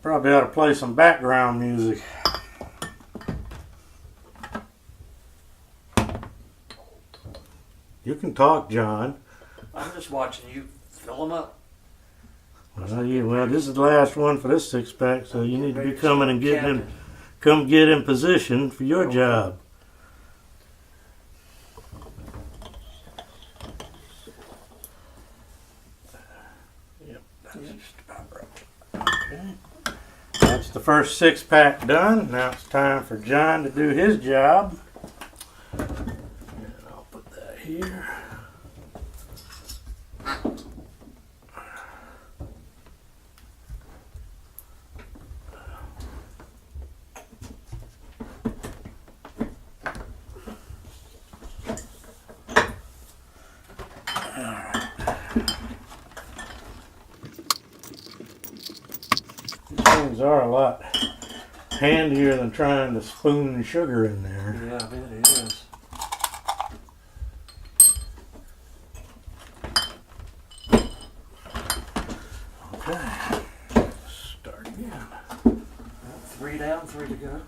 probably ought to play some background music. You can talk, John. I'm just watching you fill them up. Well, this is the last one for this 6-pack, so you need to be coming and come get in position for your job. Yep, that's just about right. Okay. That's the first 6-pack done. Now it's time for John to do his job. And I'll put that here. Things are a lot handier than trying to spoon sugar in there. Yeah, I bet it is. Okay, start again. 3 down, 3 to go.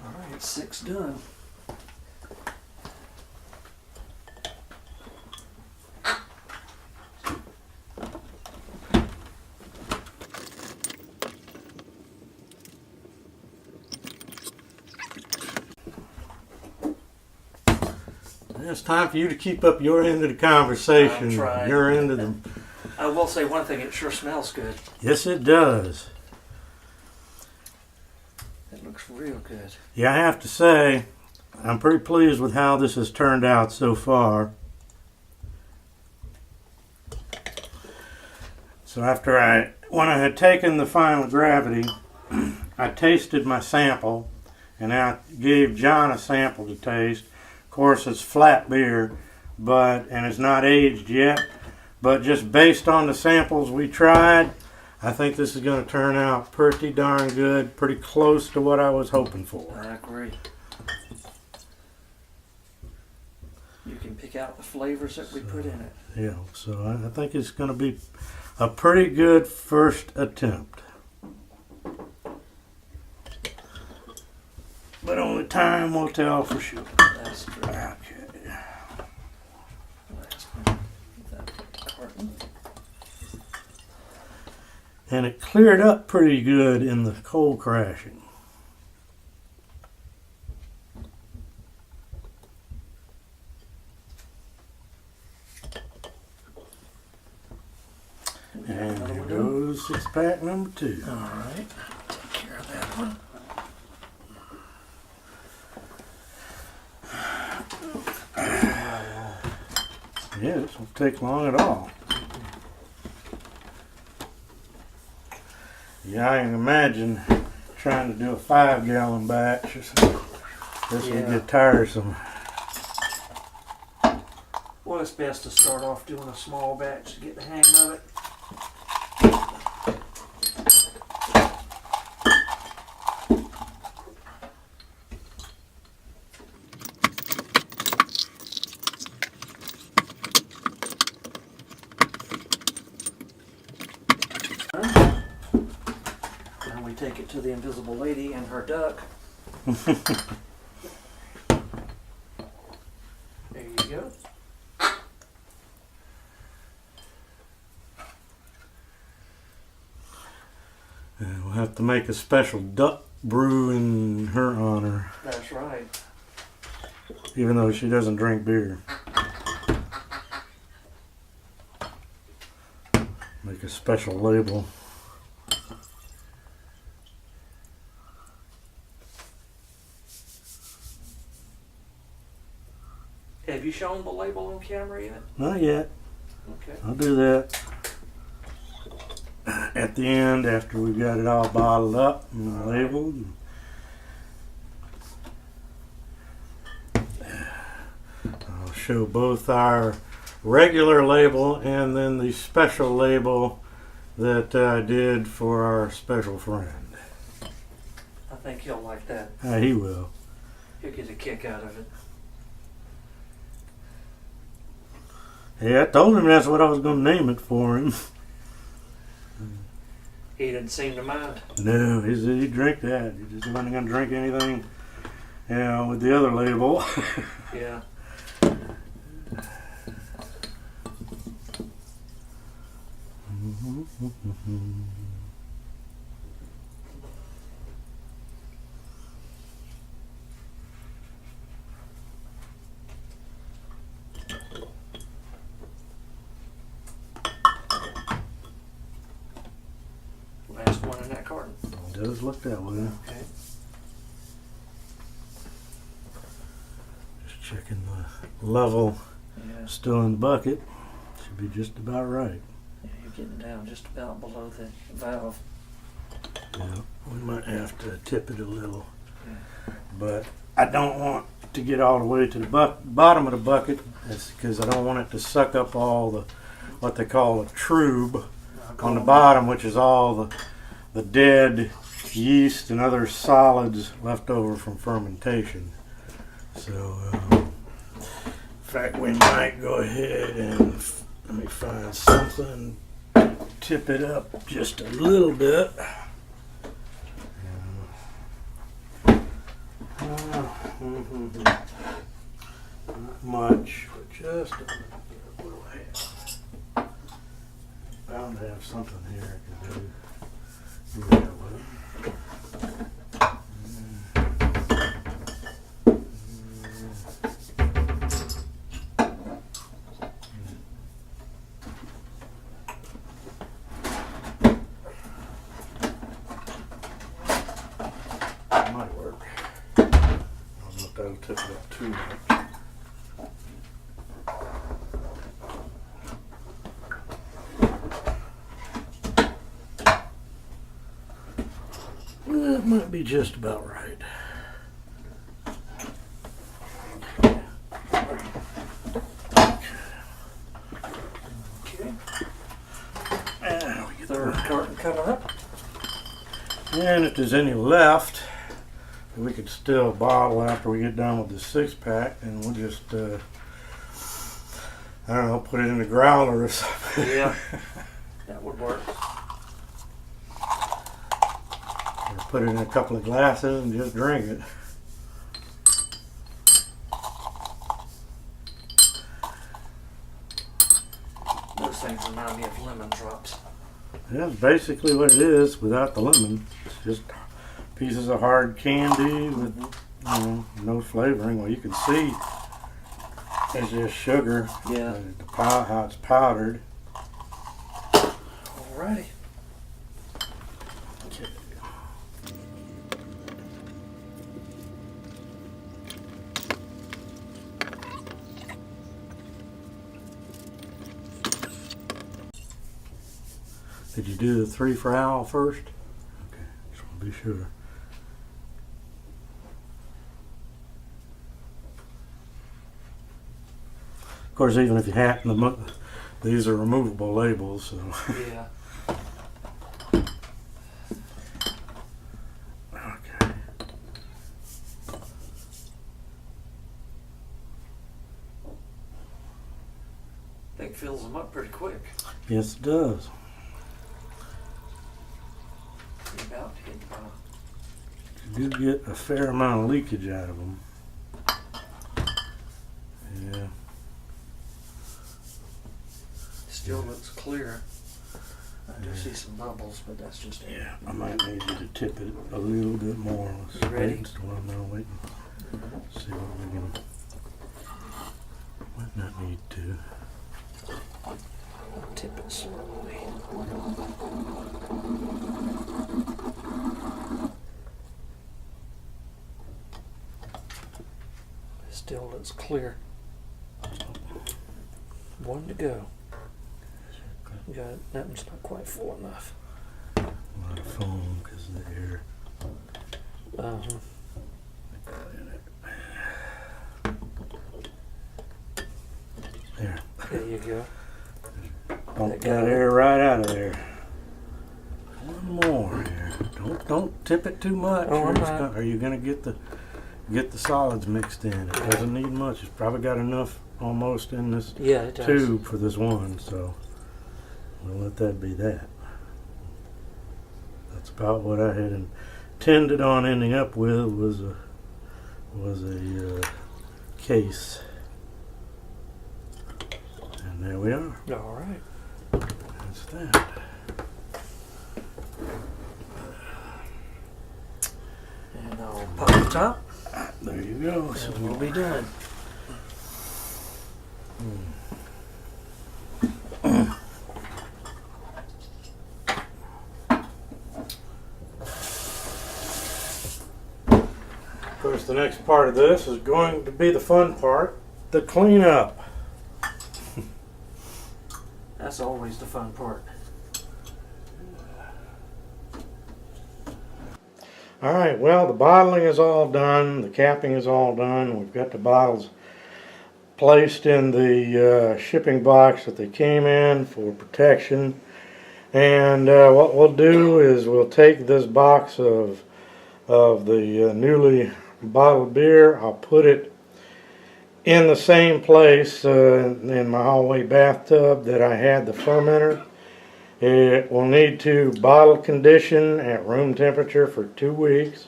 All right, 6 done. It's time for you to keep up your end of the conversation. I'm trying. Your end of the... I will say one thing, it sure smells good. Yes, it does. It looks real good. Yeah, I have to say, I'm pretty pleased with how this has turned out so far. So when I had taken the final gravity, I tasted my sample, and I gave John a sample to taste. Of course, it's flat beer, and it's not aged yet. But just based on the samples we tried, I think this is going to turn out pretty darn good, pretty close to what I was hoping for. I agree. You can pick out the flavors that we put in it. Yeah, so I think it's going to be a pretty good first attempt. But only time will tell for sure. That's true. Okay. Last one. That carton. And it cleared up pretty good in the cold crashing. And here goes 6-pack number 2. All right. Take care of that one. Yeah, this won't take long at all. Yeah, I can imagine trying to do a 5-gallon batch. This will get tiresome. Well, it's best to start off doing a small batch to get the hang of it. Now we take it to the invisible lady and her duck. There you go. And we'll have to make a special duck brew in her honor. That's right. Even though she doesn't drink beer. Make a special label. Have you shown the label on camera yet? Not yet. Okay. I'll do that at the end after we've got it all bottled up and labeled. I'll show both our regular label and then the special label that I did for our special friend. I think he'll like that. He will. He'll get a kick out of it. Yeah, I told him that's what I was going to name it for him. He didn't seem to mind. No, he said he'd drink that. He just wasn't going to drink anything, you know, with the other label. Yeah. Last one in that carton. It does look that way. Okay. Just checking the level. Yeah. Still in the bucket. Should be just about right. Yeah, you're getting down just about below the valve. Yeah, we might have to tip it a little. Yeah. But I don't want to get all the way to the bottom of the bucket. That's because I don't want it to suck up all the, what they call a trube on the bottom, which is all the dead yeast and other solids left over from fermentation. So, in fact, we might go ahead and let me find something, tip it up just a little bit. Not much, but just a little bit. What do I have? Bound to have something here I can do that with. Might work. I don't know if that'll tip it up too much. That might be just about right. Okay. We get Third carton coming up. And if there's any left, we could still bottle after we get done with the 6-pack, and we'll just, I don't know, put it in a growler or something. Yeah. That would work. Or put it in a couple of glasses and just drink it. Those things remind me of lemon drops. That's basically what it is without the lemon. It's just pieces of hard candy with, you know, no flavoring. Well, you can see it's just sugar. Yeah. How it's powdered. Alrighty. Okay. Did you do the 3 for Al first? Okay, just want to be sure. Of course, even if you happen to, these are removable labels, so. Yeah. Okay. I think fills them up pretty quick. Yes, it does. You're about to hit the bottom. You do get a fair amount of leakage out of them. Yeah. Still looks clear. I do see some bubbles, but that's just it. Yeah, I might need you to tip it a little bit more. You ready? Well, I'm now waiting. See what we can. Might not need to. Tip it slowly. Still looks clear. One to go. Got it. That one's not quite full enough. A lot of foam because of the air. There. There you go. Pump that air right out of there. One more here. Don't tip it too much. Oh, or I'm or you're gonna get the solids mixed in. It doesn't need much. It's probably got enough almost in this Yeah, it does. tube for this one, so we'll let that be that. That's about what I had intended on ending up with, was a case. And there we are. All right. That's that. And I'll pop the top, There you go. So and we'll be done. of course, the next part of this is going to be the fun part, the cleanup. That's always the fun part. All right, well, the bottling is all done, the capping is all done. We've got the bottles placed in the shipping box that they came in for protection. And what we'll do is we'll take this box of the newly bottled beer. I'll put it in the same place in my hallway bathtub that I had the fermenter. It will need to bottle condition at room temperature for 2 weeks.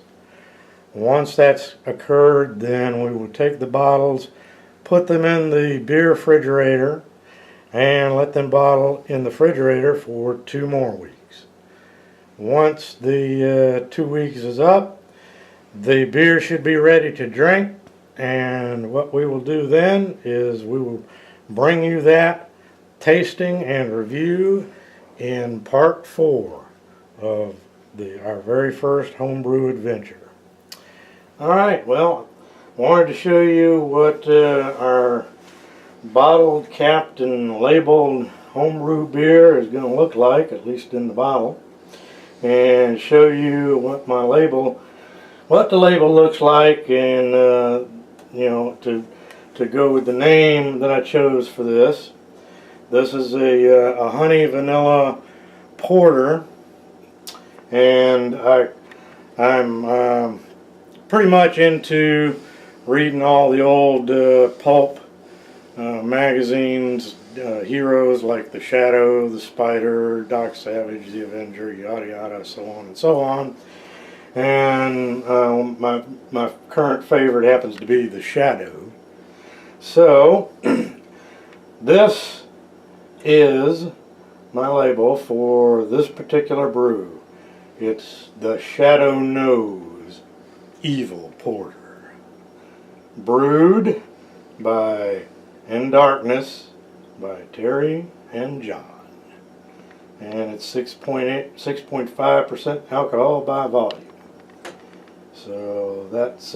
Once that's occurred, then we will take the bottles, put them in the beer refrigerator, and let them bottle in the refrigerator for 2 more weeks. Once the 2 weeks is up, the beer should be ready to drink, and what we will do then is we will bring you that tasting and review in part 4 of our very first homebrew adventure. Alright, well, wanted to show you what our bottled, capped, and labeled homebrew beer is going to look like, at least in the bottle, and show you what the label looks like, and you know, to go with the name that I chose for this. This is a honey vanilla porter, and I'm pretty much into reading all the old pulp magazines, heroes like the Shadow, the Spider, Doc Savage, the Avenger, yada yada, so on and so on. And my current favorite happens to be the Shadow. So this is my label for this particular brew. It's the Shadow Nose Evil Porter, brewed by In Darkness by Terry and John, and it's 6.5% alcohol by volume. So that's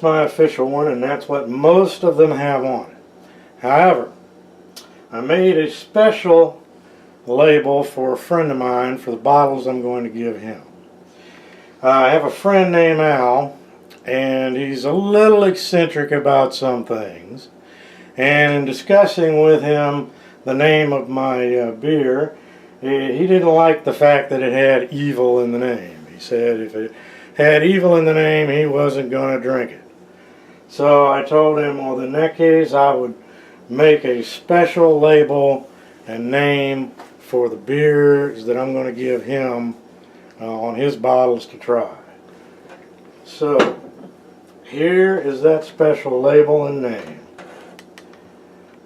my official one, and that's what most of them have on it. However, I made a special label for a friend of mine for the bottles I'm going to give him. I have a friend named Al, and he's a little eccentric about some things. And in discussing with him the name of my beer, he didn't like the fact that it had evil in the name. He said if it had evil in the name, he wasn't going to drink it. So I told him, well, in that case, I would make a special label and name for the beers that I'm going to give him on his bottles to try. So here is that special label and name.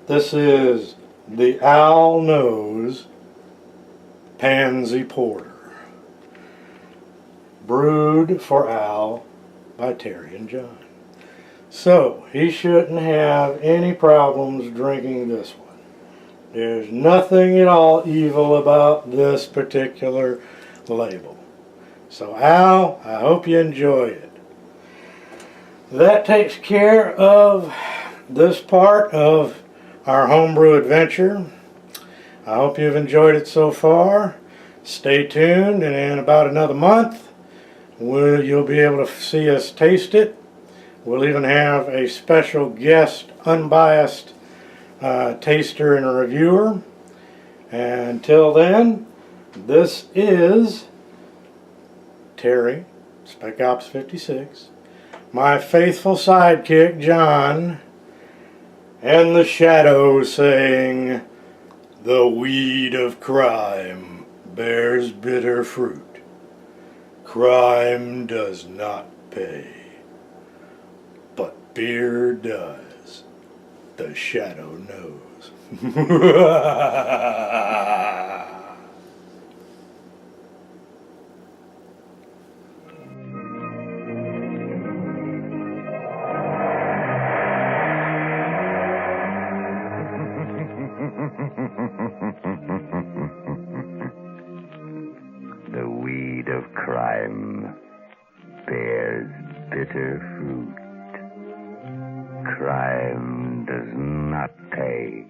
This is the Owl Nose Pansy Porter, brewed for Al by Terry and John. So he shouldn't have any problems drinking this one. There's nothing at all evil about this particular label. So Al, I hope you enjoy it. That takes care of this part of our homebrew adventure. I hope you've enjoyed it so far. Stay tuned, and in about another month you'll be able to see us taste it. We'll even have a special guest, unbiased taster and a reviewer. And until then, this is Terry, Spec Ops 56, my faithful sidekick, John, And the shadow saying, the weed of crime bears bitter fruit. Crime does not pay, but beer does. The shadow knows. The weed of crime bears bitter fruit. Crime does not pay,